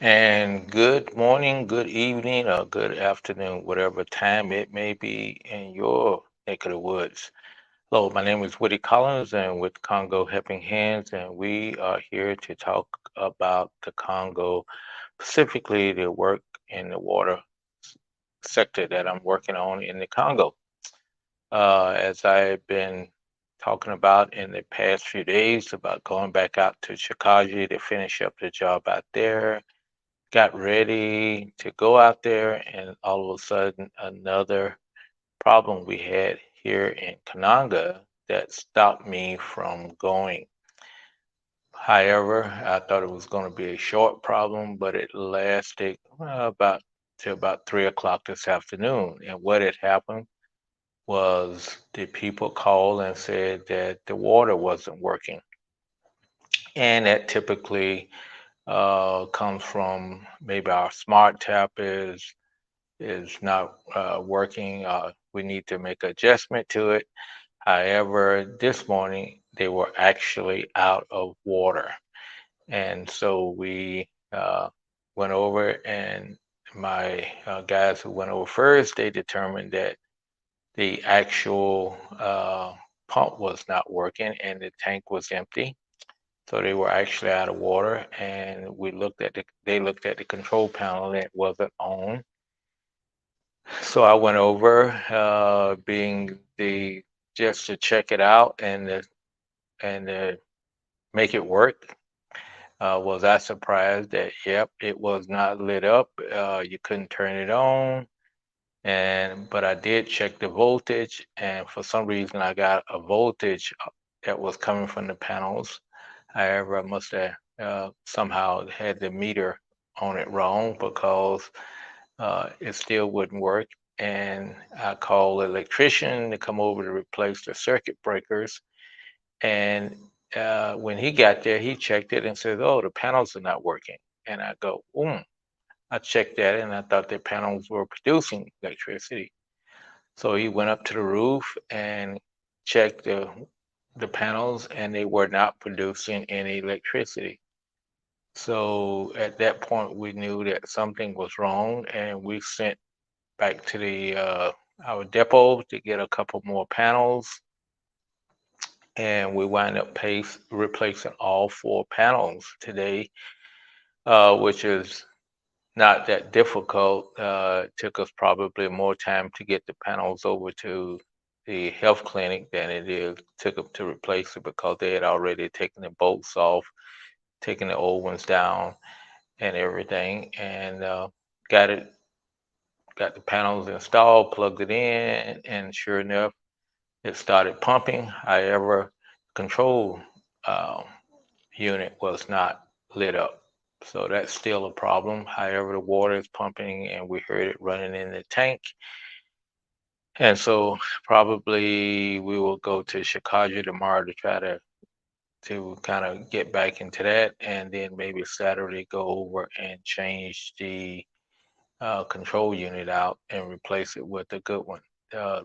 And good morning, good evening, or good afternoon, whatever time it may be in your neck of the woods. Hello, my name is Woody Collins and with Congo Helping Hands, and we are here to talk about the Congo, specifically the work in the water sector that I'm working on in the Congo. As I've been talking about in the past few days about going back out to Chicago to finish up the job out there, got ready to go out there, and all of a sudden, another problem we had here in Kananga that stopped me from going. However, I thought it was going to be a short problem, but it lasted about to about 3 o'clock this afternoon. And what had happened was the people called and said that the water wasn't working, and that typically comes from maybe our smart tap is not working. We need to make adjustment to it. However, this morning they were actually out of water, and so we went over, and my guys who went over first, they determined that the actual pump was not working and the tank was empty. So they were actually out of water, and they looked at the control panel and it wasn't on. So I went over, being the just to check it out and make it work. Was I surprised that yep, it was not lit up. You couldn't turn it on, and but I did check the voltage, and for some reason I got a voltage that was coming from the panels. However, I must have somehow had the meter on it wrong because it still wouldn't work. And I called the electrician to come over to replace the circuit breakers. And when he got there, he checked it and said, "Oh, the panels are not working." And I go, I checked that and I thought the panels were producing electricity. So he went up to the roof and checked the panels, and they were not producing any electricity. So at that point, we knew that something was wrong, and we sent back to the our depot to get a couple more panels, and we wind up replacing all four panels today, which is not that difficult. It took us probably more time to get the panels over to the health clinic than took them to replace it because they had already taken the bolts off, taken the old ones down, and everything, and got it got the panels installed, plugged it in, and sure enough, it started pumping. However, control uh, unit was not lit up. So that's still a problem. However, the water is pumping and we heard it running in the tank. And so probably we will go to Chicago tomorrow to try to kind of get back into that, and then maybe Saturday go over and change the control unit out and replace it with a good one.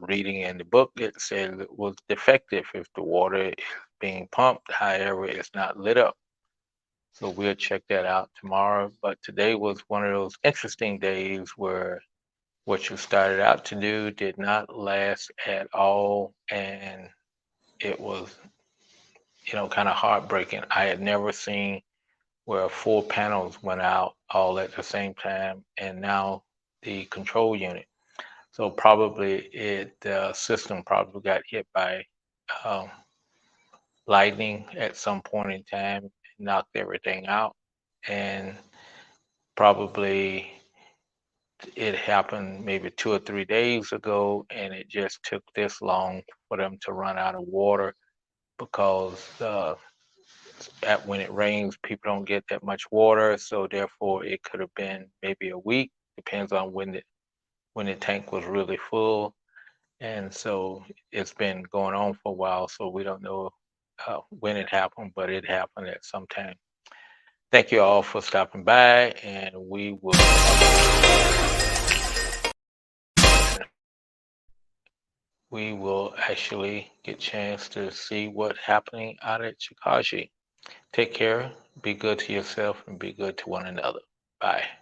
Reading in the book, it says it was defective if the water is being pumped, however, it's not lit up. So we'll check that out tomorrow. But today was one of those interesting days where what you started out to do did not last at all. And it was, kind of heartbreaking. I had never seen where four panels went out all at the same time, and now the control unit. So probably the system probably got hit by um, lightning at some point in time, knocked everything out, and probably it happened maybe 2 or 3 days ago, and it just took this long for them to run out of water because when it rains, people don't get that much water, so therefore it could have been maybe a week, depends on when the tank was really full. And so it's been going on for a while, so we don't know when it happened, but it happened at some time. Thank you all for stopping by, and we will actually get a chance to see what's happening out at Chicago. Take care, be good to yourself, and be good to one another. Bye.